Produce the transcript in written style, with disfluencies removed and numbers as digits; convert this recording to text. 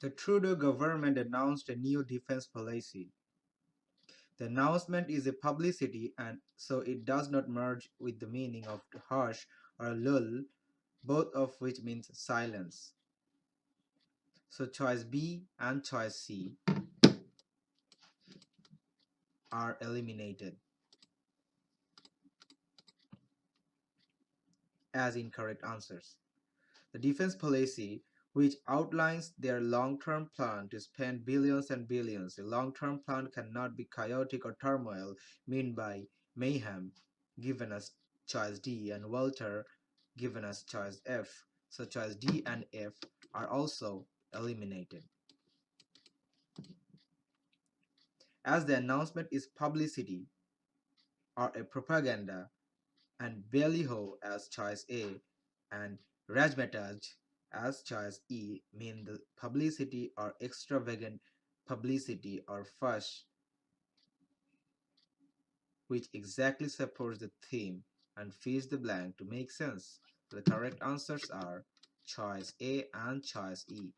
The Trudeau government announced a new defense policy. The announcement is a publicity and so it does not merge with the meaning of hush or lull, both of which means silence. So choice B and choice C are eliminated as incorrect answers. The defense policy, which outlines their long-term plan to spend billions and billions, a long-term plan cannot be chaotic or turmoil meant by mayhem, given us choice D, and Walter given us choice F. So choice D and F are also eliminated. As the announcement is publicity or a propaganda, and ballyho as choice A, and razzmatazz as choice E mean the publicity or extravagant publicity or fuss, which exactly supports the theme and fills the blank to make sense. The correct answers are choice A and choice E.